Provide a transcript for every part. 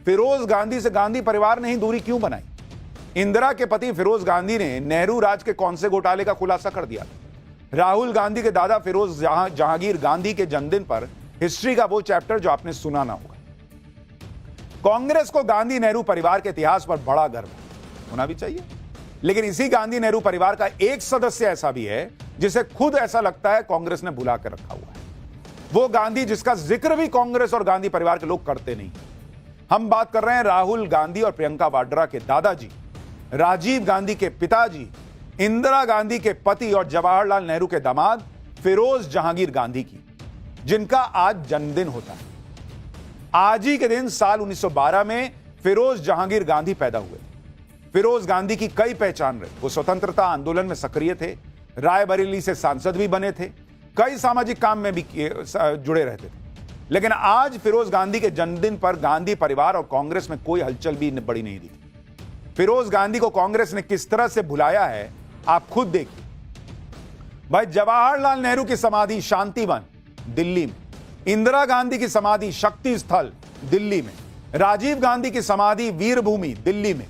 फिरोज गांधी से गांधी परिवार ने ही दूरी क्यों बनाई? इंदिरा के पति फिरोज गांधी ने नेहरू राज के कौन से घोटाले का खुलासा कर दिया? राहुल गांधी के दादा फिरोज जहांगीर गांधी के जन्मदिन पर हिस्ट्री का वो चैप्टर जो आपने सुना ना होगा। कांग्रेस को गांधी नेहरू परिवार के इतिहास पर बड़ा गर्व होना भी चाहिए, लेकिन इसी गांधी नेहरू परिवार का एक सदस्य ऐसा भी है जिसे खुद ऐसा लगता है कांग्रेस ने भुला कर रखा हुआ है। वो गांधी जिसका जिक्र भी कांग्रेस और गांधी परिवार के लोग करते नहीं। हम बात कर रहे हैं राहुल गांधी और प्रियंका वाड्रा के दादाजी, राजीव गांधी के पिताजी, इंदिरा गांधी के पति और जवाहरलाल नेहरू के दामाद फिरोज जहांगीर गांधी की, जिनका आज जन्मदिन होता है। आज ही के दिन साल 1912 में फिरोज जहांगीर गांधी पैदा हुए। फिरोज गांधी की कई पहचान रहे। वो स्वतंत्रता आंदोलन में सक्रिय थे, रायबरेली से सांसद भी बने थे, कई सामाजिक काम में भी जुड़े रहते थे। लेकिन आज फिरोज गांधी के जन्मदिन पर गांधी परिवार और कांग्रेस में कोई हलचल भी बड़ी नहीं दिखी। फिरोज गांधी को कांग्रेस ने किस तरह से भुलाया है आप खुद देखिए। भाई, जवाहरलाल नेहरू की समाधि शांतिवन दिल्ली में, इंदिरा गांधी की समाधि शक्ति स्थल दिल्ली में, राजीव गांधी की समाधि वीरभूमि दिल्ली में,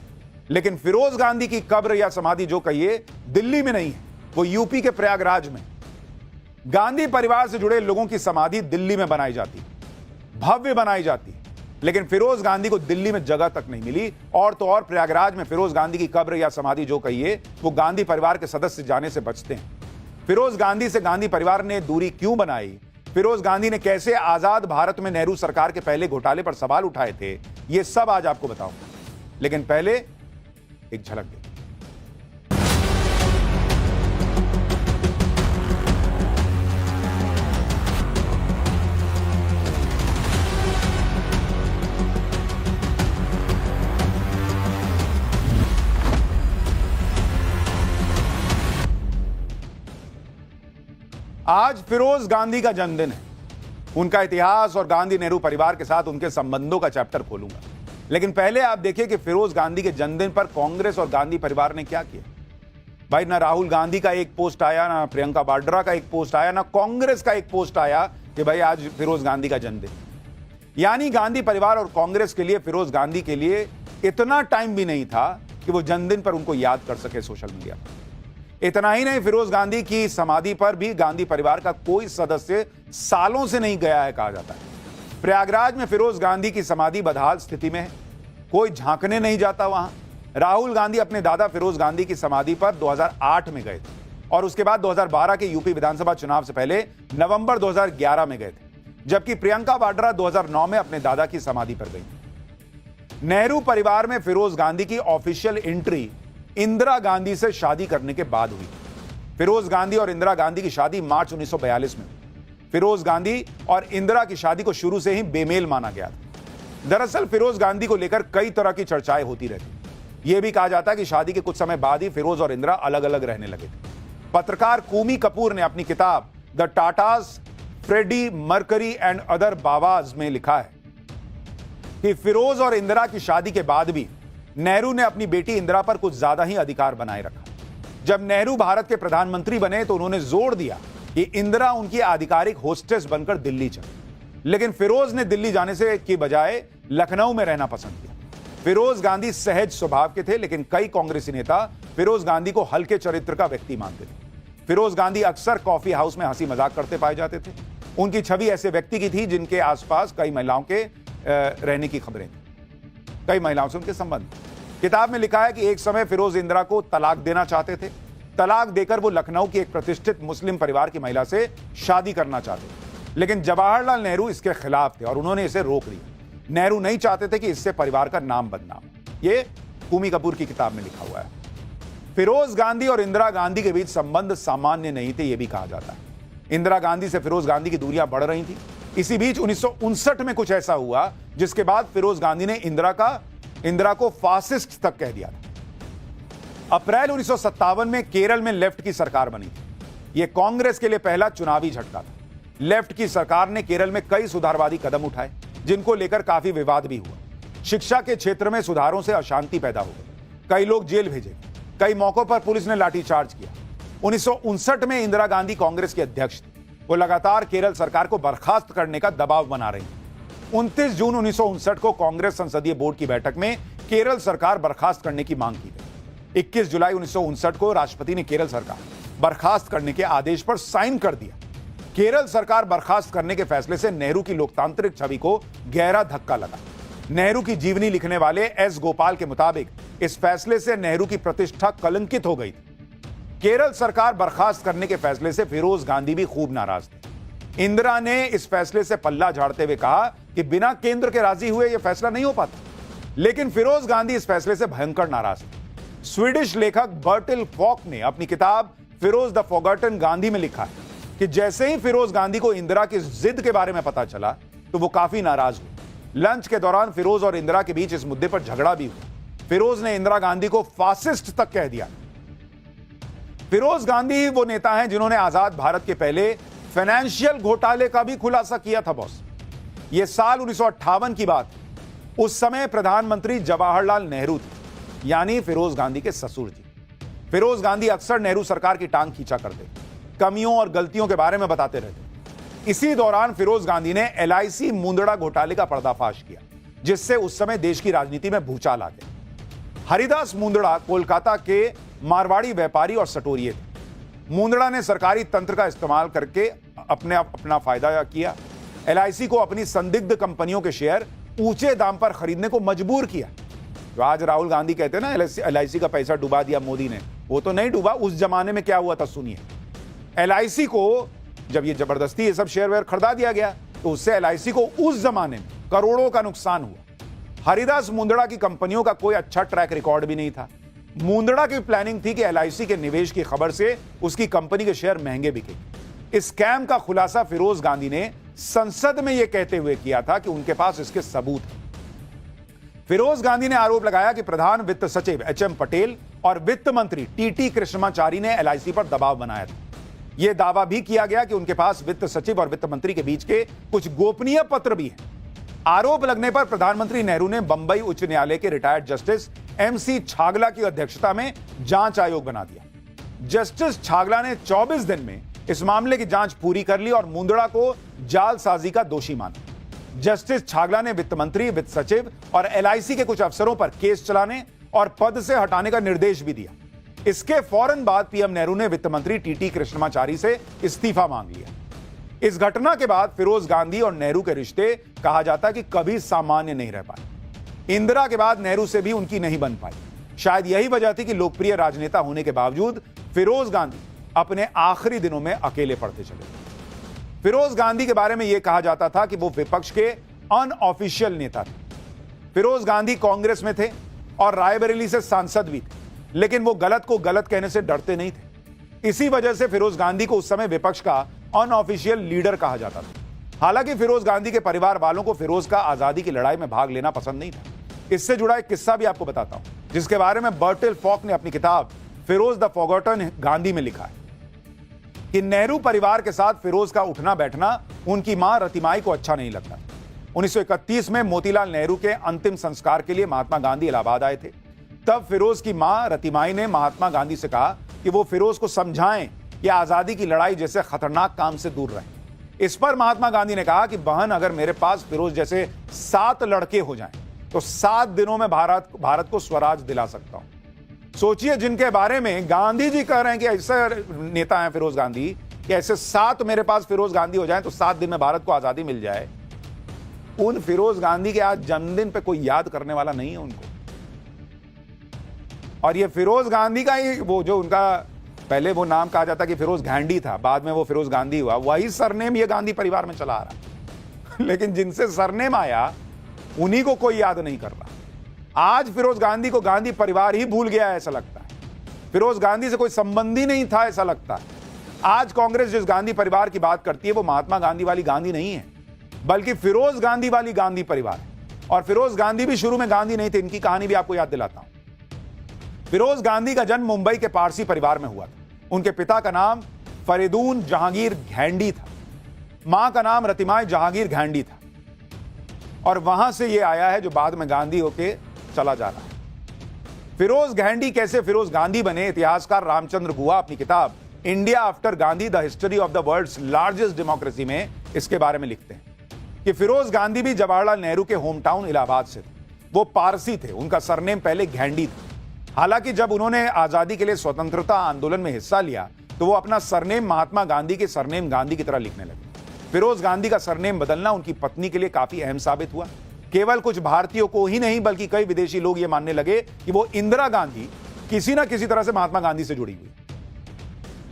लेकिन फिरोज गांधी की कब्र या समाधि जो कहिए दिल्ली में नहीं है, वो यूपी के प्रयागराज में। गांधी परिवार से जुड़े लोगों की समाधि दिल्ली में बनाई जाती, भव्य बनाई जाती, लेकिन फिरोज गांधी को दिल्ली में जगह तक नहीं मिली। और तो और प्रयागराज में फिरोज गांधी की कब्र या समाधि जो कहिए वो गांधी परिवार के सदस्य जाने से बचते हैं। फिरोज गांधी से गांधी परिवार ने दूरी क्यों बनाई? फिरोज गांधी ने कैसे आजाद भारत में नेहरू सरकार के पहले घोटाले पर सवाल उठाए थे, ये सब आज आपको बताऊंगा। लेकिन पहले एक झलक देखिए। आज फिरोज गांधी का जन्मदिन है। उनका इतिहास और गांधी नेहरू परिवार के साथ उनके संबंधों का चैप्टर खोलूंगा। लेकिन पहले आप देखिए कि फिरोज गांधी के जन्मदिन पर कांग्रेस और गांधी परिवार ने क्या किया। भाई, ना राहुल गांधी का एक पोस्ट आया, ना प्रियंका वाड्रा का एक पोस्ट आया, ना कांग्रेस का एक पोस्ट आया कि भाई आज फिरोज गांधी का जन्मदिन। यानी गांधी परिवार और कांग्रेस के लिए फिरोज गांधी के लिए इतना टाइम भी नहीं था कि वो जन्मदिन पर उनको याद कर सके सोशल मीडिया पर। इतना ही नहीं, फिरोज गांधी की समाधि पर भी गांधी परिवार का कोई सदस्य सालों से नहीं गया है कहा जाता है। प्रयागराज में फिरोज गांधी की समाधि बदहाल स्थिति में है, कोई झांकने नहीं जाता वहां। राहुल गांधी अपने दादा फिरोज गांधी की समाधि पर 2008 में गए थे और उसके बाद 2012 के यूपी विधानसभा चुनाव से पहले नवंबर 2011 में गए थे, जबकि प्रियंका वाड्रा 2009 में अपने दादा की समाधि पर गई। नेहरू परिवार में फिरोज गांधी की ऑफिशियल एंट्री इंदिरा गांधी से शादी करने के बाद हुई। फिरोज गांधी और इंदिरा गांधी की शादी मार्च 1942 में हुई। फिरोज गांधी और इंदिरा की शादी को शुरू से ही बेमेल माना गया था। दरअसल फिरोज गांधी को लेकर कई तरह की चर्चाएं होती रहती। यह भी कहा जाता है कि शादी के कुछ समय बाद ही फिरोज और इंदिरा अलग अलग रहने लगे थे। पत्रकार कूमी कपूर ने अपनी किताब the Tatas, Freddie Mercury and other Bawas में लिखा है कि फिरोज और इंदिरा की शादी के बाद भी नेहरू ने अपनी बेटी इंदिरा पर कुछ ज्यादा ही अधिकार बनाए रखा। जब नेहरू भारत के प्रधानमंत्री बने तो उन्होंने जोर दिया कि इंदिरा उनकी आधिकारिक होस्टेस बनकर दिल्ली चले, लेकिन फिरोज ने दिल्ली जाने से की बजाय लखनऊ में रहना पसंद किया। फिरोज गांधी सहज स्वभाव के थे, लेकिन कई कांग्रेसी नेता फिरोज गांधी को हल्के चरित्र का व्यक्ति मानते थे। फिरोज गांधी अक्सर कॉफी हाउस में हंसी मजाक करते पाए जाते थे। उनकी छवि ऐसे व्यक्ति की थी जिनके आसपास कई महिलाओं के रहने की खबरें थी, कई महिलाओं से उनके संबंध। किताब में लिखा है कि एक समय फिरोज इंदिरा को तलाक देना चाहते थे। तलाक देकर वो लखनऊ की एक प्रतिष्ठित मुस्लिम परिवार की महिला से शादी करना चाहते थे, लेकिन जवाहरलाल नेहरू इसके खिलाफ थे और उन्होंने इसे रोक दिया। नेहरू नहीं चाहते थे कि इससे परिवार का नाम बदनाम हो। ये कूमी कपूर की किताब में लिखा हुआ है। फिरोज गांधी और इंदिरा गांधी के बीच संबंध सामान्य नहीं थे, यह भी कहा जाता है। इंदिरा गांधी से फिरोज गांधी की दूरियां बढ़ रही थी। इसी बीच 1959 में कुछ ऐसा हुआ जिसके बाद फिरोज गांधी ने इंदिरा को फासिस्ट तक कह दिया था। अप्रैल 1957 में केरल में लेफ्ट की सरकार बनी थी। यह कांग्रेस के लिए पहला चुनावी झटका था। लेफ्ट की सरकार ने केरल में कई सुधारवादी कदम उठाए जिनको लेकर काफी विवाद भी हुआ। शिक्षा के क्षेत्र में सुधारों से अशांति पैदा हो गई, कई लोग जेल भेजे, कई मौकों पर पुलिस ने लाठीचार्ज किया। 1959 में इंदिरा गांधी कांग्रेस के अध्यक्ष थे। वो लगातार केरल सरकार को बर्खास्त करने का दबाव बना रही थी। 29 जून 1959 को कांग्रेस संसदीय बोर्ड की बैठक में केरल सरकार बर्खास्त करने की मांग की गई। 21 जुलाई 1959 को राष्ट्रपति ने केरल सरकार बर्खास्त करने के आदेश पर साइन कर दिया। केरल सरकार बर्खास्त करने के फैसले से नेहरू की लोकतांत्रिक छवि को गहरा धक्का लगा। नेहरू की जीवनी लिखने वाले एस गोपाल के मुताबिक इस फैसले से नेहरू की प्रतिष्ठा कलंकित हो गई थी। केरल सरकार बर्खास्त करने के फैसले से फिरोज गांधी भी खूब नाराज थे। इंदिरा ने इस फैसले से पल्ला झाड़ते हुए कहा कि बिना केंद्र के राजी हुए यह फैसला नहीं हो पाता। लेकिन फिरोज गांधी इस फैसले से भयंकर नाराज थे। स्वीडिश लेखक बर्टिल फॉक ने अपनी किताब फिरोज द फॉरगॉटन गांधी में लिखा है कि जैसे ही फिरोज गांधी को इंदिरा की जिद के बारे में पता चला तो वो काफी नाराज हुए। लंच के दौरान फिरोज और इंदिरा के बीच इस मुद्दे पर झगड़ा भी हुआ। फिरोज ने इंदिरा गांधी को फासिस्ट तक कह दिया। फिरोज गांधी वो नेता हैं जिन्होंने आजाद भारत के पहले फाइनेंशियल घोटाले का भी खुलासा किया था बॉस। ये साल 1958 की बात। उस समय प्रधानमंत्री जवाहरलाल नेहरू थे, यानी फिरोज गांधी के ससुर जी। फिरोज गांधी अक्सर नेहरू सरकार की टांग खींचा करते, कमियों और गलतियों के बारे में बताते रहते। इसी दौरान फिरोज गांधी ने LIC मुंदड़ा घोटाले का पर्दाफाश किया, जिससे उस समय देश की राजनीति में भूचाल आ गया। हरिदास मुंदड़ा कोलकाता के मारवाड़ी व्यापारी और सटोरिये थे। मुंदड़ा ने सरकारी तंत्र का इस्तेमाल करके अपना फायदा किया। LIC को अपनी संदिग्ध कंपनियों के शेयर ऊंचे दाम पर खरीदने को मजबूर किया। तो आज राहुल गांधी कहते हैं ना LIC का पैसा डुबा दिया मोदी ने, वो तो नहीं डूबा। उस जमाने में क्या हुआ था सुनिए। LIC को जब ये जबरदस्ती ये सब शेयर वेयर खरीदा दिया गया तो उससे LIC को उस जमाने में करोड़ों का नुकसान हुआ। हरिदास मुंदड़ा की कंपनियों का कोई अच्छा ट्रैक रिकॉर्ड भी नहीं था। मुंदड़ा की प्लानिंग थी कि LIC के निवेश की खबर से उसकी कंपनी के शेयर महंगे बिके। इस स्कैम का खुलासा फिरोज गांधी ने संसद में यह कहते हुए किया था कि उनके पास इसके सबूत हैं। फिरोज गांधी ने आरोप लगाया कि प्रधान वित्त सचिव HM पटेल और वित्त मंत्री TT कृष्णमाचारी ने LIC पर दबाव बनाया था। यह दावा भी किया गया कि उनके पास वित्त सचिव और वित्त मंत्री के बीच के कुछ गोपनीय पत्र भी हैं। आरोप लगने पर प्रधानमंत्री नेहरू ने बंबई उच्च न्यायालय के रिटायर्ड जस्टिस MC छागला की अध्यक्षता में जांच आयोग बना दिया। जस्टिस छागला ने 24 दिन में इस मामले की जांच पूरी कर ली और मुंदड़ा को जालसाजी का दोषी माना। जस्टिस छागला ने वित्त मंत्री, वित्त सचिव और LIC के कुछ अफसरों पर केस चलाने और पद से हटाने का निर्देश भी दिया। इसके फौरन बाद PM नेहरू ने वित्त मंत्री TT कृष्णमाचारी से इस्तीफा मांग लिया। इस घटना के बाद फिरोज गांधी और नेहरू के रिश्ते कहा जाता कि कभी सामान्य नहीं रह पाए। इंदिरा के बाद नेहरू से भी उनकी नहीं बन पाई। शायद यही वजह थी कि लोकप्रिय राजनेता होने के बावजूद फिरोज गांधी अपने आखिरी दिनों में अकेले पड़ते चले। फिरोज गांधी के बारे में यह कहा जाता था कि वो विपक्ष के अनऑफिशियल नेता थे। फिरोज गांधी कांग्रेस में थे और रायबरेली से सांसद भी थे, लेकिन वो गलत को गलत कहने से डरते नहीं थे। इसी वजह से फिरोज गांधी को उस समय विपक्ष का अनऑफिशियल लीडर कहा जाता था। हालांकि फिरोज गांधी के परिवार वालों को फिरोज का आजादी की लड़ाई में भाग लेना पसंद नहीं था। इससे जुड़ा एक किस्सा भी आपको बताता हूं, जिसके बारे में बर्टिल फॉक ने अपनी किताब फिरोज द फॉरगॉटन गांधी में लिखा है कि नेहरू परिवार के साथ फिरोज का उठना बैठना उनकी मां रतिमाई को अच्छा नहीं लगता। 1931 में मोतीलाल नेहरू के अंतिम संस्कार के लिए महात्मा गांधी इलाहाबाद आए थे। तब फिरोज की मां रतिमाई ने महात्मा गांधी से कहा कि वो फिरोज को समझाएं कि आजादी की लड़ाई जैसे खतरनाक काम से दूर रहे। इस पर महात्मा गांधी ने कहा कि बहन, अगर मेरे पास फिरोज जैसे 7 लड़के हो जाएं तो 7 दिनों में भारत को स्वराज दिला सकता हूं। सोचिए, जिनके बारे में गांधी जी कह रहे हैं कि ऐसे नेता हैं फिरोज गांधी कि ऐसे 7 मेरे पास फिरोज गांधी हो जाएं तो 7 दिन में भारत को आजादी मिल जाए। उन फिरोज गांधी के आज जन्मदिन पे कोई याद करने वाला नहीं है उनको। और ये फिरोज गांधी का ही वो जो उनका पहले वो नाम कहा जाता कि फिरोज घांडी था, बाद में वो फिरोज गांधी हुआ, वही सरनेम ये गांधी परिवार में चला आ रहा। लेकिन जिनसे सरनेम आया उन्हीं को कोई याद नहीं कर रहा। आज फिरोज गांधी को गांधी परिवार ही भूल गया है ऐसा लगता है। फिरोज गांधी से कोई संबंध ही नहीं था ऐसा लगता है। आज कांग्रेस जिस गांधी परिवार की बात करती है वो महात्मा गांधी वाली गांधी नहीं है, बल्कि फिरोज गांधी वाली गांधी परिवार है। और फिरोज गांधी भी शुरू में गांधी नहीं थे। इनकी कहानी भी आपको याद दिलाता हूं। फिरोज गांधी का जन्म मुंबई के पारसी परिवार में हुआ था। उनके पिता का नाम फरीदून जहांगीर घैंडी था, मां का नाम रतिमाई जहांगीर घैंडी था। और वहां से यह आया है जो बाद में गांधी होके चला जा रहा है। फिरोज घैंडी कैसे फिरोज गांधी बने, इतिहासकार रामचंद्र गुहा अपनी किताब India after Gandhi the history of the world's largest democracy में इसके बारे में लिखते हैं। कि फिरोज गांधी भी जवाहरलाल नेहरू के होम टाउन इलाहाबाद से थे। वो पारसी थे, उनका सरनेम पहले घेंडी था। हालांकि जब उन्होंने आजादी के लिए स्वतंत्रता आंदोलन में हिस्सा लिया तो वो अपना सरनेम महात्मा गांधी के सरनेम गांधी की तरह लिखने लगे। फिरोज गांधी का सरनेम बदलना उनकी पत्नी के लिए काफी अहम साबित हुआ। केवल कुछ भारतीयों को ही नहीं बल्कि कई विदेशी लोग ये मानने लगे कि वो इंदिरा गांधी किसी ना किसी तरह से महात्मा गांधी से जुड़ी हुई,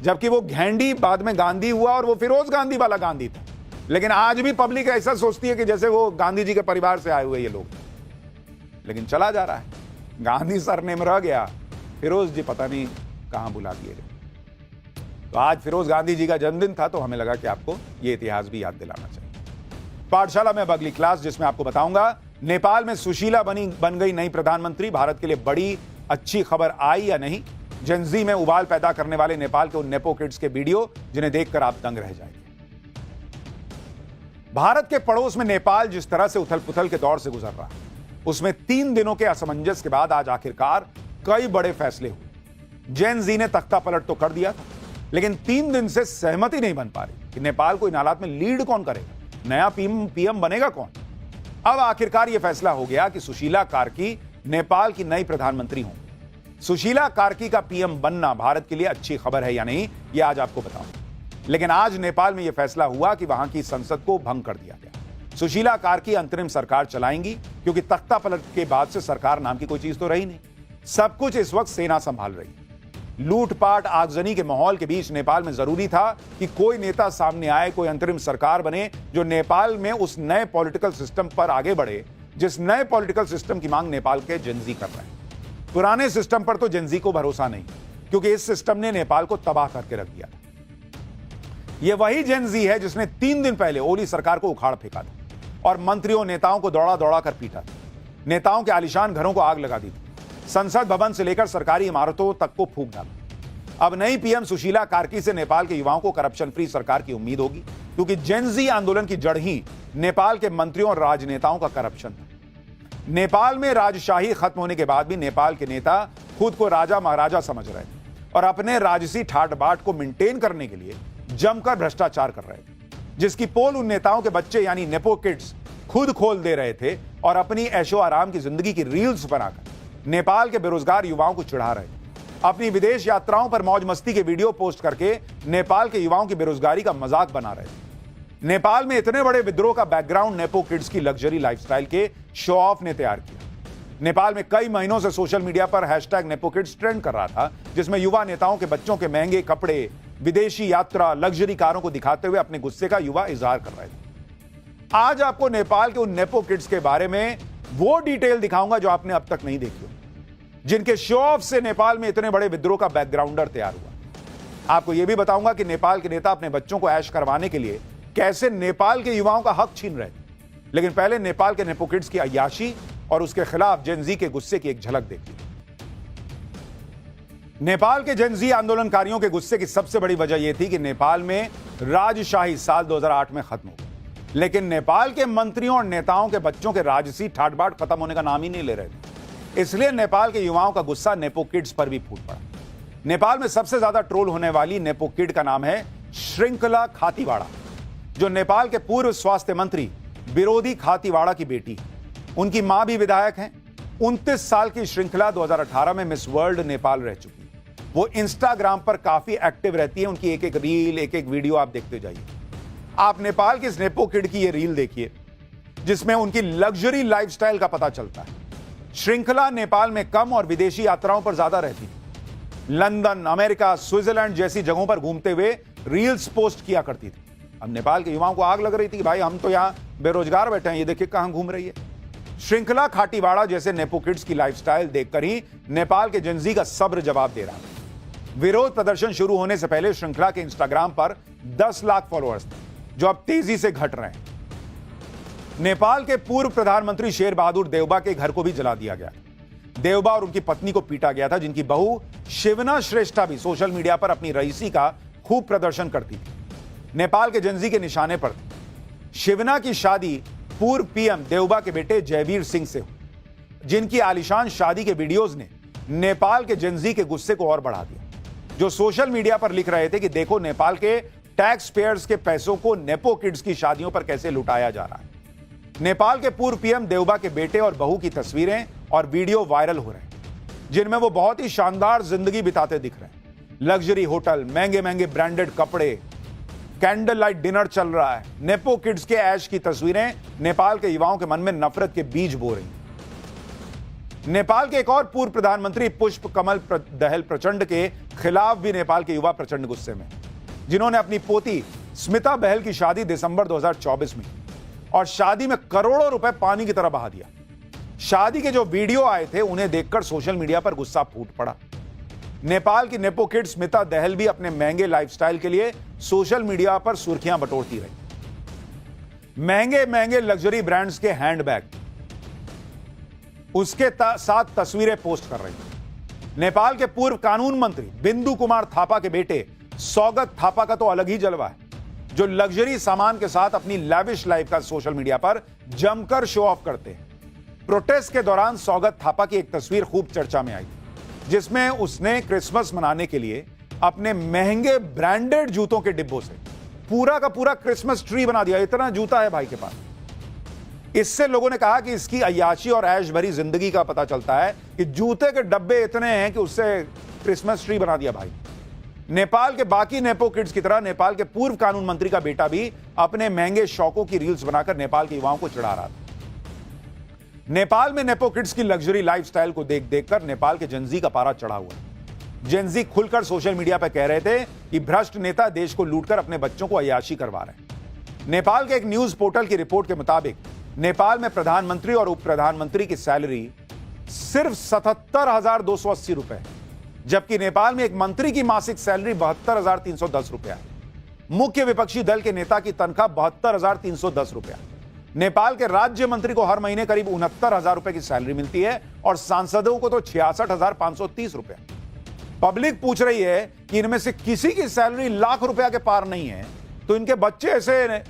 जबकि वो घेंडी बाद में गांधी हुआ और वो फिरोज गांधी वाला गांधी था। लेकिन आज भी पब्लिक ऐसा सोचती है कि जैसे वो गांधी जी के परिवार से आए हुए ये लोग, लेकिन चला जा रहा है। गांधी सरनेम रह गया, फिरोज जी पता नहीं कहां बुला दिए गए। तो आज फिरोज गांधी जी का जन्मदिन था तो हमें लगा कि आपको ये इतिहास भी याद दिलाना चाहिए। पाठशाला में अब अगली क्लास, जिसमें आपको बताऊंगा नेपाल में सुशीला बन गई नई प्रधानमंत्री, भारत के लिए बड़ी अच्छी खबर आई या नहीं। जेनजी में उबाल पैदा करने वाले नेपाल के उन नेपो किड्स के वीडियो जिन्हें देखकर आप दंग रह जाएंगे। भारत के पड़ोस में नेपाल जिस तरह से उथल पुथल के दौर से गुजर रहा है, उसमें 3 दिनों के असमंजस के बाद आज आखिरकार कई बड़े फैसले हुए। जेनजी ने तख्ता पलट तो कर दिया था, लेकिन 3 दिन से सहमति नहीं बन पा रही कि नेपाल को इन हालात में लीड कौन करेगा, नया पीएम बनेगा कौन। अब आखिरकार यह फैसला हो गया कि सुशीला कार्की नेपाल की नई प्रधानमंत्री होंगी। सुशीला कार्की का पीएम बनना भारत के लिए अच्छी खबर है या नहीं, यह आज आपको बताऊंगा। लेकिन आज नेपाल में यह फैसला हुआ कि वहां की संसद को भंग कर दिया गया। सुशीला कार्की अंतरिम सरकार चलाएंगी, क्योंकि तख्ता पलट के बाद से सरकार नाम की कोई चीज तो रही नहीं। सब कुछ इस वक्त सेना संभाल रही है। लूटपाट आगजनी के माहौल के बीच नेपाल में जरूरी था कि कोई नेता सामने आए, कोई अंतरिम सरकार बने जो नेपाल में उस नए पॉलिटिकल सिस्टम पर आगे बढ़े जिस नए पॉलिटिकल सिस्टम की मांग नेपाल के जेनजी कर रहे हैं। पुराने सिस्टम पर तो जेनजी को भरोसा नहीं, क्योंकि इस सिस्टम ने नेपाल को तबाह करके रख दिया था। यह वही जेनजी है जिसने 3 दिन पहले ओली सरकार को उखाड़ फेंका था और मंत्रियों नेताओं को दौड़ा दौड़ा कर पीटा था। नेताओं के आलीशान घरों को आग लगा दी थी, संसद भवन से लेकर सरकारी इमारतों तक को फूंक डाला। अब नई पीएम सुशीला कार्की से नेपाल के युवाओं को करप्शन फ्री सरकार की उम्मीद होगी, क्योंकि जेनजी आंदोलन की जड़ ही नेपाल के मंत्रियों और राजनेताओं का करप्शन था। नेपाल में राजशाही खत्म होने के बाद भी नेपाल के नेता खुद को राजा महाराजा समझ रहे थे और अपने राजसी ठाट बाट को मेंटेन करने के लिए जमकर भ्रष्टाचार कर रहे थे, जिसकी पोल उन नेताओं के बच्चे यानी नेपो किड्स खुद खोल दे रहे थे और अपनी ऐशो आराम की जिंदगी की रील्स बनाकर नेपाल के बेरोजगार युवाओं को चिढ़ा रहे थे। अपनी विदेश यात्राओं पर मौज मस्ती के वीडियो पोस्ट करके नेपाल के युवाओं की बेरोजगारी का मजाक बना रहे थे। नेपाल में इतने बड़े विद्रोह का बैकग्राउंड नेपो किड्स की लग्जरी लाइफस्टाइल के शो ऑफ ने तैयार किया। नेपाल में कई महीनों से सोशल मीडिया पर हैशटैग नेपो किड्स ट्रेंड कर रहा था, जिसमें युवा नेताओं के बच्चों के महंगे कपड़े, विदेशी यात्रा, लग्जरी कारों को दिखाते हुए अपने गुस्से का युवा इजहार कर रहे थे। आज आपको नेपाल के उन नेपो किड्स के बारे में वो डिटेल दिखाऊंगा जो आपने अब तक नहीं देखी, जिनके शो ऑफ से नेपाल में इतने बड़े विद्रोह का बैकग्राउंडर तैयार हुआ। आपको यह भी बताऊंगा कि नेपाल के नेता अपने बच्चों को ऐश करवाने के लिए कैसे नेपाल के युवाओं का हक छीन रहे थे। लेकिन पहले नेपाल के नेपो किड्स की अय्याशी और उसके खिलाफ जेनजी के गुस्से की एक झलक देखिए। नेपाल के जेनजी आंदोलनकारियों के गुस्से की सबसे बड़ी वजह यह थी कि नेपाल में राजशाही साल 2008 में खत्म हो गई, लेकिन नेपाल के मंत्रियों और नेताओं के बच्चों के राजसी ठाट-बाट खत्म होने का नाम ही नहीं ले रहे थे। इसलिए नेपाल के युवाओं का गुस्सा नेपो किड्स पर भी फूट पड़ा। नेपाल में सबसे ज्यादा ट्रोल होने वाली नेपो किड का नाम है श्रृंखला खातीवाड़ा, जो नेपाल के पूर्व स्वास्थ्य मंत्री विरोधी खातीवाड़ा की बेटी है। उनकी मां भी विधायक हैं। 29 साल की श्रृंखला 2018 में मिस वर्ल्ड नेपाल रह चुकी है। वो इंस्टाग्राम पर काफी एक्टिव रहती है। उनकी एक एक रील, एक एक वीडियो आप देखते जाइए। आप नेपाल के इस नेपो किड की ये रील देखिए, जिसमें उनकी लग्जरी लाइफस्टाइल का पता चलता है। श्रृंखला नेपाल में कम और विदेशी यात्राओं पर ज्यादा रहती थी। लंदन, अमेरिका, स्विट्जरलैंड जैसी जगहों पर घूमते हुए रील्स पोस्ट किया करती थी। अब नेपाल के युवाओं को आग लग रही थी कि भाई हम तो यहां बेरोजगार बैठे हैं, ये देखिए कहां घूम रही है। श्रृंखला खातीवाड़ा जैसे नेपो किड्स की लाइफस्टाइल देखकर ही नेपाल के जेनजी का सब्र जवाब दे रहा है। विरोध प्रदर्शन शुरू होने से पहले श्रृंखला के इंस्टाग्राम पर 10 लाख फॉलोअर्स थे, जो अब तेजी से घट रहे हैं। नेपाल के पूर्व प्रधानमंत्री शेर बहादुर देउबा के घर को भी जला दिया गया। देउबा और उनकी पत्नी को पीटा गया था, जिनकी बहू शिवना श्रेष्ठा भी सोशल मीडिया पर अपनी रईसी का खूब प्रदर्शन करती थी। नेपाल के जेनजी के निशाने पर थी। शिवना की शादी पूर्व पीएम देउबा के बेटे जयवीर सिंह से हुई, जिनकी आलीशान शादी के वीडियोज ने नेपाल के जेनजी के गुस्से को और बढ़ा दिया, जो सोशल मीडिया पर लिख रहे थे कि देखो नेपाल के टैक्स पेयर्स के पैसों को नेपो किड्स की शादियों पर कैसे लुटाया जा रहा है। नेपाल के पूर्व पीएम देवबा के बेटे और बहू की तस्वीरें और वीडियो वायरल हो रहे हैं, जिनमें वो बहुत ही शानदार जिंदगी बिताते दिख रहे हैं। लग्जरी होटल, महंगे महंगे ब्रांडेड कपड़े, कैंडल लाइट डिनर चल रहा है। नेपो किड्स के ऐश की तस्वीरें नेपाल के युवाओं के मन में नफरत के बीज बो रही हैं। नेपाल के एक और पूर्व प्रधानमंत्री पुष्प कमल दहल प्रचंड के खिलाफ भी नेपाल के युवा प्रचंड गुस्से में, जिन्होंने अपनी पोती स्मिता बहल की शादी दिसंबर 2024 में और शादी में करोड़ों रुपए पानी की तरह बहा दिया। शादी के जो वीडियो आए थे उन्हें देखकर सोशल मीडिया पर गुस्सा फूट पड़ा। नेपाल की नेपो किड स्मिता दहल भी अपने महंगे लाइफस्टाइल के लिए सोशल मीडिया पर सुर्खियां बटोरती रही। महंगे महंगे लग्जरी ब्रांड्स के हैंडबैग, उसके साथ तस्वीरें पोस्ट कर रही हैं। नेपाल के पूर्व कानून मंत्री बिंदु कुमार थापा के बेटे सौगत थापा का तो अलग ही जलवा है, जो लग्जरी सामान के साथ अपनी लैविश लाइफ का सोशल मीडिया पर जमकर शो ऑफ करते हैं। प्रोटेस्ट के दौरान सौगत थापा की एक तस्वीर खूब चर्चा में आई, जिसमें उसने क्रिसमस मनाने के लिए अपने महंगे ब्रांडेड जूतों के डिब्बों से पूरा का पूरा क्रिसमस ट्री बना दिया। इतना जूता है भाई के पास। इससे लोगों ने कहा कि इसकी अय्याशी और ऐश भरी जिंदगी का पता चलता है कि जूते के डब्बे इतने हैं कि उससे क्रिसमस ट्री बना दिया भाई। नेपाल के बाकी नेपो किड्स की तरह नेपाल के पूर्व कानून मंत्री का बेटा भी अपने महंगे शौकों की रील्स बनाकर नेपाल के युवाओं को चिढ़ा रहा था। नेपाल में नेपो किड्स की लग्जरी लाइफस्टाइल को देख देखकर नेपाल के जेनजी का पारा चढ़ा हुआ। जेनजी खुलकर सोशल मीडिया पर कह रहे थे कि भ्रष्ट नेता देश को लूटकर अपने बच्चों को अय्याशी करवा रहे हैं। नेपाल के एक न्यूज पोर्टल की रिपोर्ट के मुताबिक नेपाल में प्रधानमंत्री और उप प्रधानमंत्री की सैलरी सिर्फ 77,280 रुपए है, जबकि नेपाल में एक मंत्री की मासिक सैलरी 72,310 रुपया है। मुख्य विपक्षी दल के नेता की तनख्वाह 72,310 रुपया। नेपाल के राज्य मंत्री को हर महीने करीब 69,000 रुपए की सैलरी मिलती है और सांसदों को तो 66,530 रुपया। पब्लिक पूछ रही है कि इनमें से किसी की सैलरी लाख रुपया के पार नहीं है, तो इनके बच्चे ऐसे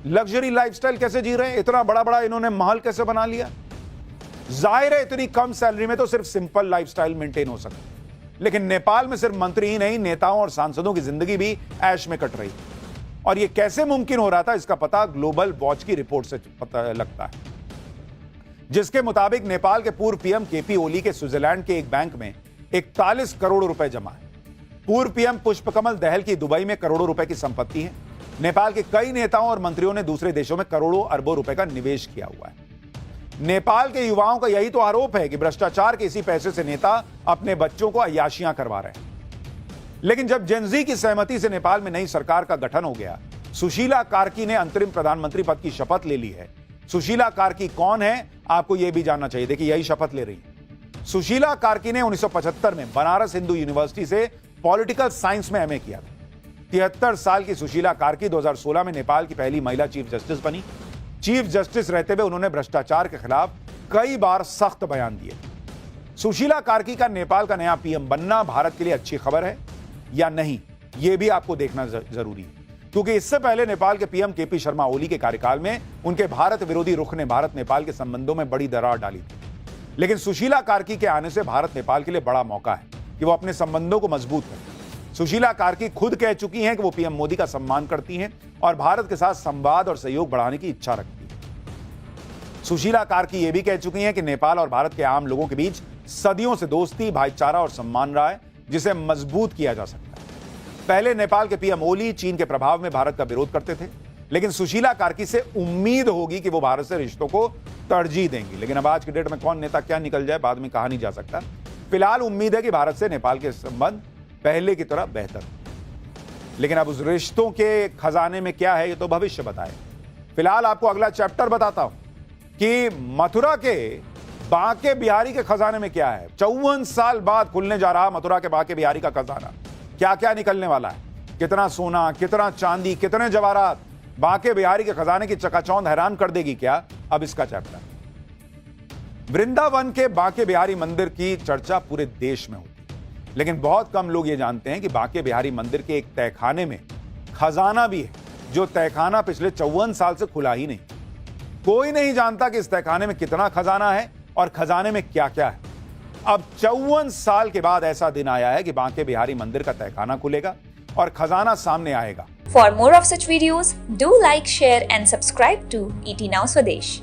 लग्जरी लाइफस्टाइल कैसे जी रहे हैं? इतना बड़ा बड़ा इन्होंने महल कैसे बना लिया? जाहिर है इतनी कम सैलरी में तो सिर्फ सिंपल लाइफस्टाइल मेंटेन हो सकता है, लेकिन नेपाल में सिर्फ मंत्री ही नहीं, नेताओं और सांसदों की जिंदगी भी ऐश में कट रही है। और यह कैसे मुमकिन हो रहा था, इसका पता ग्लोबल वॉच की रिपोर्ट से पता लगता है, जिसके मुताबिक नेपाल के पूर्व पीएम केपी ओली के स्विट्जरलैंड के एक बैंक में 41 करोड़ रुपए जमा है। पूर्व पीएम पुष्पकमल दहल की दुबई में करोड़ों रुपए की संपत्ति है। नेपाल के कई नेताओं और मंत्रियों ने दूसरे देशों में करोड़ों अरबों रुपए का निवेश किया हुआ है। नेपाल के युवाओं का यही तो आरोप है कि भ्रष्टाचार के इसी पैसे से नेता अपने बच्चों को अय्याशियां करवा रहे हैं। लेकिन जब जेनजी की सहमति से नेपाल में नई सरकार का गठन हो गया, सुशीला कार्की ने अंतरिम प्रधानमंत्री पद की शपथ ले ली है। सुशीला कार्की कौन है, आपको यह भी जानना चाहिए। देखिए, यही शपथ ले रही है। सुशीला कार्की ने 1975 में बनारस हिंदू यूनिवर्सिटी से पॉलिटिकल साइंस में एमए किया था। 73 साल की सुशीला कार्की 2016 में नेपाल की पहली महिला चीफ जस्टिस बनी। चीफ जस्टिस रहते हुए उन्होंने भ्रष्टाचार के खिलाफ कई बार सख्त बयान दिए। सुशीला कार्की का नेपाल का नया पीएम बनना भारत के लिए अच्छी खबर है या नहीं, यह भी आपको देखना जरूरी है, क्योंकि इससे पहले नेपाल के पीएम केपी शर्मा ओली के कार्यकाल में उनके भारत विरोधी रुख ने भारत नेपाल के संबंधों में बड़ी दरार डाली थी। लेकिन सुशीला कार्की के आने से भारत नेपाल के लिए बड़ा मौका है कि वो अपने संबंधों को मजबूत करें। सुशीला कार्की खुद कह चुकी हैं कि वो पीएम मोदी का सम्मान करती हैं और भारत के साथ संवाद और सहयोग बढ़ाने की इच्छा रखती हैं। सुशीला कार्की ये भी कह चुकी हैं कि नेपाल और भारत के आम लोगों के बीच सदियों से दोस्ती, भाईचारा और सम्मान रहा है, जिसे मजबूत किया जा सकता है। पहले नेपाल के पीएम ओली चीन के प्रभाव में भारत का विरोध करते थे, लेकिन सुशीला कार्की से उम्मीद होगी कि वो भारत से रिश्तों को तरजीह देंगी। लेकिन अब आज के डेट में कौन नेता क्या निकल जाए बाद में कहा नहीं जा सकता। फिलहाल उम्मीद है कि भारत से नेपाल के संबंध पहले की तरह बेहतर, लेकिन अब उस रिश्तों के खजाने में क्या है ये तो भविष्य बताए। फिलहाल आपको अगला चैप्टर बताता हूं कि मथुरा के बांके बिहारी के खजाने में क्या है। 54 साल बाद खुलने जा रहा मथुरा के बांके बिहारी का खजाना, क्या क्या निकलने वाला है, कितना सोना, कितना चांदी, कितने जवाहरात। बांके बिहारी के खजाने की चकाचौंध हैरान कर देगी क्या, अब इसका चैप्टर। वृंदावन के बांके बिहारी मंदिर की चर्चा पूरे देश में होती है, लेकिन बहुत कम लोग ये जानते हैं कि बांके बिहारी मंदिर के एक तहखाने में खजाना भी है, जो तहखाना पिछले 54 साल से खुला ही नहीं। कोई नहीं जानता कि इस तहखाने में कितना खजाना है और खजाने में क्या क्या है। अब 54 साल के बाद ऐसा दिन आया है कि बांके बिहारी मंदिर का तहखाना खुलेगा और खजाना सामने आएगा। For more of such videos, do like, share and subscribe to ET Now Swadesh.